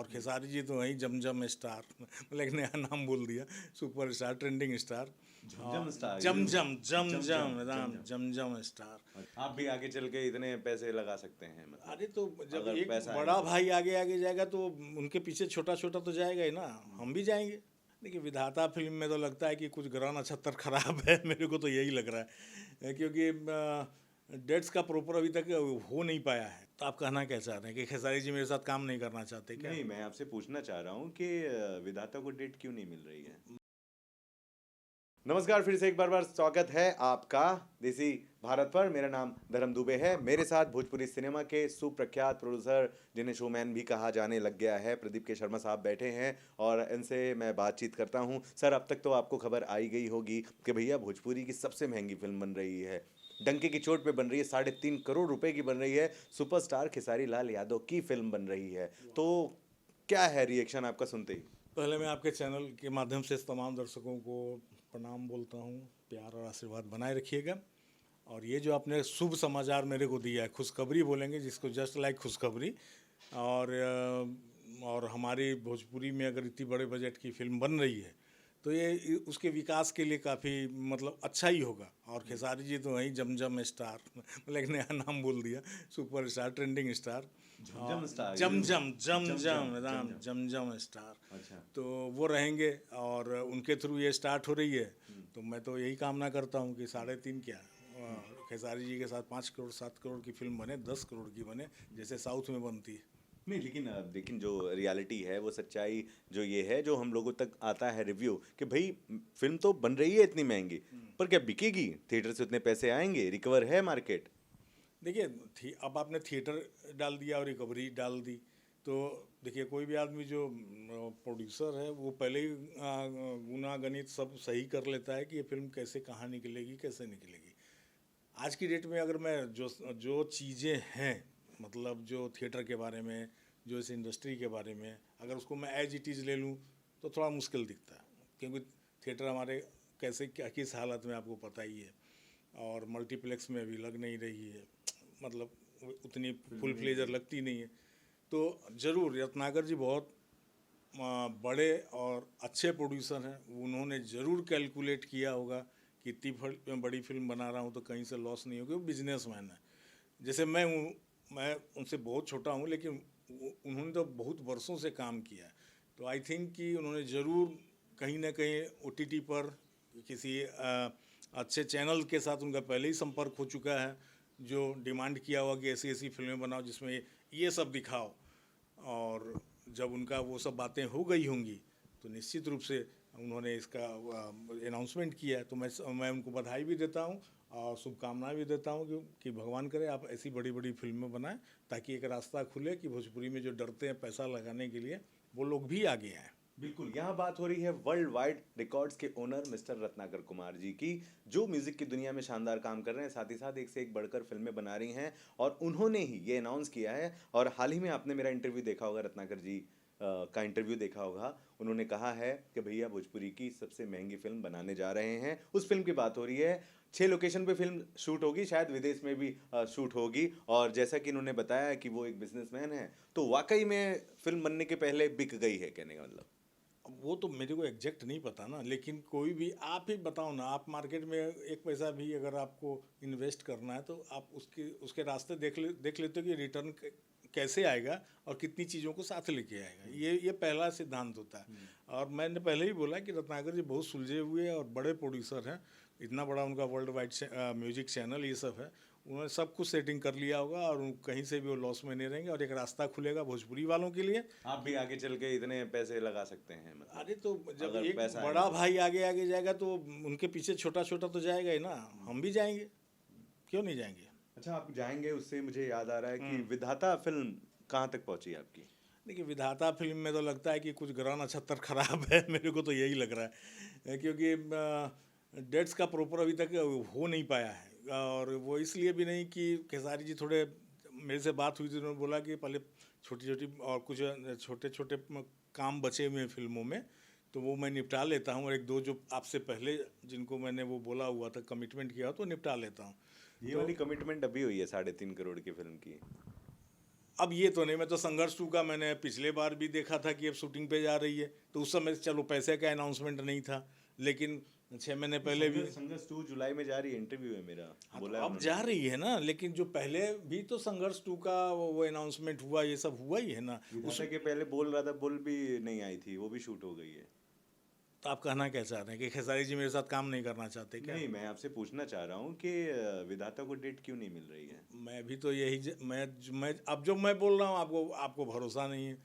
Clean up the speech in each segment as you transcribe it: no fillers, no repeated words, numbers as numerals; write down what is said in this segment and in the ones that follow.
और खेसारी जी तो वही जमजम स्टार, मतलब एक नया नाम बोल दिया, सुपर स्टार, ट्रेंडिंग स्टार। झमझम स्टार, जमजम जमजम जमजम राम जमजम। जमजम स्टार। और आप भी आगे चल के इतने पैसे लगा सकते हैं, मतलब अरे तो जब अगर एक पैसा बड़ा आएगा तो। भाई आगे आगे जाएगा तो उनके पीछे छोटा छोटा तो जाएगा ही ना, हम भी जाएंगे। देखिए विधाता फिल्म में तो लगता है कि कुछ ग्रह नक्षत्र खराब है, मेरे को तो यही लग रहा है, क्योंकि डेट्स का प्रॉपर अभी तक हो नहीं पाया है। तो आप कहना क्या चाह रहे हैं कि खेसारी जी मेरे साथ काम नहीं करना चाहते क्या? नहीं, मैं आपसे पूछना चाह रहा हूँ कि विधाता को डेट क्यों नहीं मिल रही है। नमस्कार, फिर से एक बार स्वागत है आपका देसी भारत पर। मेरा नाम धर्म दुबे है। मेरे साथ भोजपुरी सिनेमा के सुप्रख्यात प्रोड्यूसर, जिन्हें शोमैन भी कहा जाने लग गया है, प्रदीप के शर्मा साहब बैठे हैं और इनसे मैं बातचीत करता हूं। सर, अब तक तो आपको खबर आई गई होगी कि भैया भोजपुरी की सबसे महंगी फिल्म बन रही है, डंके की चोट पे बन रही है, 3.5 करोड़ रुपए की बन रही है, सुपरस्टार खेसारी लाल यादव की फिल्म बन रही है। तो क्या है रिएक्शन आपका सुनते ही? पहले मैं आपके चैनल के माध्यम से तमाम दर्शकों को प्रणाम बोलता हूँ, प्यार और आशीर्वाद बनाए रखिएगा। और ये जो आपने शुभ समाचार मेरे को दिया है, खुशखबरी बोलेंगे जिसको, जस्ट लाइक खुशखबरी। और हमारी भोजपुरी में अगर इतनी बड़े बजट की फिल्म बन रही है तो ये उसके विकास के लिए काफ़ी मतलब अच्छा ही होगा। और खेसारी जी तो वही जमजम स्टार, मतलब एक नया नाम बोल दिया, सुपर स्टार, ट्रेंडिंग स्टार। झमझम स्टार, जमजम जमजम जमजम राम जमजम। जमजम स्टार। अच्छा। तो वो रहेंगे और उनके थ्रू ये स्टार्ट हो रही है। तो मैं तो यही कामना करता हूँ कि 3.5 क्या, खेसारी जी के साथ 5 करोड़ 7 करोड़ की फिल्म बने, 10 करोड़ की बने, जैसे साउथ में बनती है। नहीं, लेकिन जो रियलिटी है, वो सच्चाई जो ये है, जो हम लोगों तक आता है रिव्यू, कि भाई फिल्म तो बन रही है इतनी महंगी, पर क्या बिकेगी? थिएटर से उतने पैसे आएंगे? रिकवर है मार्केट? देखिए अब आपने थिएटर डाल दिया और रिकवरी डाल दी, तो देखिए कोई भी आदमी जो प्रोड्यूसर है वो पहले ही गुना गणित सब सही कर लेता है कि ये फिल्म कैसे, कहाँ निकलेगी, कैसे निकलेगी। आज की डेट में अगर मैं जो जो चीज़ें हैं, मतलब जो थिएटर के बारे में, जो इस इंडस्ट्री के बारे में, अगर उसको मैं एज इट इज़ ले लूँ तो थोड़ा मुश्किल दिखता है, क्योंकि थिएटर हमारे कैसे क्या किस हालत में आपको पता ही है। और मल्टीप्लेक्स में अभी लग नहीं रही है, मतलब उतनी फुल फ्लेजर लगती नहीं है। तो ज़रूर रत्नाकर जी बहुत बड़े और अच्छे प्रोड्यूसर हैं, उन्होंने ज़रूर कैलकुलेट किया होगा कि इतनी बड़ी फिल्म बना रहा हूँ तो कहीं से लॉस नहीं होगी। वो बिजनेसमैन है, जैसे मैं हूँ, मैं उनसे बहुत छोटा हूँ, लेकिन उन्होंने तो बहुत वर्षों से काम किया है। तो आई थिंक कि उन्होंने ज़रूर कहीं ना कहीं OTT पर किसी अच्छे चैनल के साथ उनका पहले ही संपर्क हो चुका है, जो डिमांड किया हुआ कि ऐसी ऐसी फिल्में बनाओ जिसमें ये सब दिखाओ। और जब उनका वो सब बातें हो गई होंगी तो निश्चित रूप से उन्होंने इसका अनाउंसमेंट किया है। तो मैं उनको बधाई भी देता हूँ और शुभकामनाएं भी देता हूँ कि भगवान करे आप ऐसी बड़ी बड़ी फिल्में बनाएं, ताकि एक रास्ता खुले कि भोजपुरी में जो डरते हैं पैसा लगाने के लिए, वो लोग भी आगे आएँ। बिल्कुल। यहाँ बात हो रही है वर्ल्ड वाइड रिकॉर्ड्स के ओनर मिस्टर रत्नाकर कुमार जी की, जो म्यूजिक की दुनिया में शानदार काम कर रहे हैं, साथ ही साथ एक से एक बढ़कर फिल्में बना रही हैं। और उन्होंने ही ये अनाउंस किया है, और हाल ही में आपने मेरा इंटरव्यू देखा होगा, रत्नाकर जी का इंटरव्यू देखा होगा। उन्होंने कहा है कि भैया भोजपुरी की सबसे महंगी फिल्म बनाने जा रहे हैं। उस फिल्म की बात हो रही है, 6 लोकेशन पे फिल्म शूट होगी, शायद विदेश में भी शूट होगी। और जैसा कि इन्होंने बताया कि वो एक बिजनेसमैन है, तो वाकई में फिल्म बनने के पहले बिक गई है, कहने का मतलब। अब वो तो मेरे को एग्जैक्ट नहीं पता ना, लेकिन कोई भी आप ही बताओ ना, आप मार्केट में एक पैसा भी अगर आपको इन्वेस्ट करना है तो आप उसके रास्ते देख लेते हो कि रिटर्न कैसे आएगा और कितनी चीज़ों को साथ लेके आएगा। ये पहला सिद्धांत होता है। और मैंने पहले ही बोला कि रत्नाकर जी बहुत सुलझे हुए और बड़े प्रोड्यूसर हैं, इतना बड़ा उनका वर्ल्ड वाइड म्यूजिक चैनल ये सब है, उन्होंने सब कुछ सेटिंग कर लिया होगा और कहीं से भी वो लॉस में नहीं रहेंगे और एक रास्ता खुलेगा भोजपुरी वालों के लिए। आप भी आगे चल के इतने पैसे लगा सकते हैं, मतलब अरे तो जब अगर एक पैसा बड़ा आएगा तो। भाई आगे आगे जाएगा तो उनके पीछे छोटा छोटा तो जाएगा ही ना, हम भी जाएंगे, क्यों नहीं जाएंगे। अच्छा, आप जाएंगे, उससे मुझे याद आ रहा है कि हम्म। विधाता फिल्म कहाँ तक पहुंची आपकी? देखिए विधाता फिल्म में तो लगता है कि कुछ ग्रह नक्षत्र खराब है, मेरे को तो यही लग रहा है, क्योंकि डेट्स का प्रॉपर अभी तक हो नहीं पाया है। और वो इसलिए भी नहीं कि खेसारी जी थोड़े, मेरे से बात हुई थी, उन्होंने बोला कि पहले छोटी छोटी और कुछ छोटे छोटे काम बचे हुए हैं फिल्मों में, तो वो मैं निपटा लेता हूँ, और एक दो जो आपसे पहले जिनको मैंने वो बोला हुआ था, कमिटमेंट किया हो, तो निपटा लेता हूँ। ये तो वाली कमिटमेंट अभी हुई है 3.5 करोड़ की फिल्म की? अब ये तो नहीं, मैं तो संघर्ष 2 का मैंने पिछले बार भी देखा था कि अब शूटिंग पे जा रही है, तो उस समय चलो पैसे का अनाउंसमेंट नहीं था, लेकिन 6 महीने पहले भी संघर्ष 2 जुलाई में जा रही है, इंटरव्यू है मेरा, हाँ, बोला तो है अब उन्होंने। जा रही है ना, लेकिन जो पहले भी तो संघर्ष 2 का वो अनाउंसमेंट हुआ, ये सब हुआ ही है ना। विधाता के पहले बोल रहा था, बोल भी नहीं आई थी, वो भी शूट हो गई है। तो आप कहना क्या चाह रहे हैं कि खेसारी जी मेरे साथ काम नहीं करना चाहते क्या? नहीं, मैं आपसे पूछना चाह रहा हूँ कि विधाता को डेट क्यों नहीं मिल रही है? मैं भी तो यही मैं अब जो मैं बोल रहा हूँ आपको आपको भरोसा नहीं है।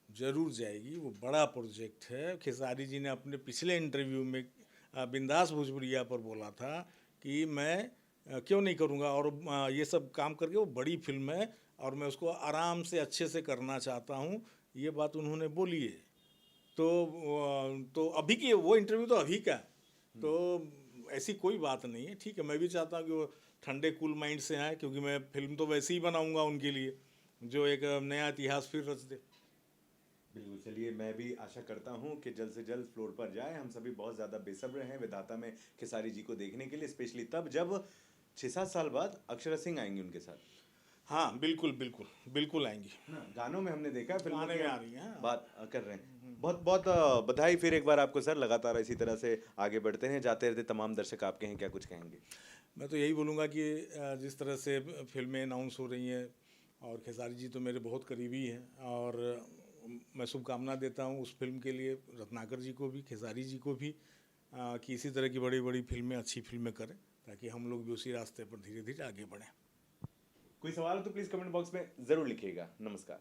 जरूर जाएगी, वो बड़ा प्रोजेक्ट है। खेसारी जी ने अपने पिछले इंटरव्यू में बिंदास भोजपुरिया पर बोला था कि मैं क्यों नहीं करूँगा, और ये सब काम करके वो बड़ी फिल्म है और मैं उसको आराम से अच्छे से करना चाहता हूँ, ये बात उन्होंने बोली है। तो अभी की वो इंटरव्यू तो अभी का है, तो ऐसी कोई बात नहीं है। ठीक है, मैं भी चाहता हूँ कि वो ठंडे कूल माइंड से आए, क्योंकि मैं फिल्म तो वैसे ही बनाऊंगा उनके लिए जो एक नया इतिहास फिर रच दे। बिल्कुल, चलिए मैं भी आशा करता हूँ कि जल्द से जल्द फ्लोर पर जाए। हम सभी बहुत ज़्यादा बेसब्र हैं विधाता में खेसारी जी को देखने के लिए, स्पेशली तब जब 6-7 साल बाद अक्षरा सिंह आएंगी उनके साथ। हाँ बिल्कुल बिल्कुल बिल्कुल आएंगी। ना गानों में हमने देखा है, फिल्मों गाने की में हम आ रही हैं। बात कर रहे हैं। बहुत बहुत बधाई फिर एक बार आपको सर, लगातार इसी तरह से आगे बढ़ते हैं, जाते रहते। तमाम दर्शक आपके हैं, क्या कुछ कहेंगे? मैं तो यही बोलूँगा कि जिस तरह से फिल्में अनाउंस हो रही हैं, और खेसारी जी तो मेरे बहुत करीबी हैं, और मैं शुभकामना देता हूँ उस फिल्म के लिए, रत्नाकर जी को भी, खेसारी जी को भी, कि इसी तरह की बड़ी बड़ी फिल्में, अच्छी फिल्में करें, ताकि हम लोग भी उसी रास्ते पर धीरे धीरे आगे बढ़ें। कोई सवाल हो तो प्लीज़ कमेंट बॉक्स में ज़रूर लिखिएगा। नमस्कार।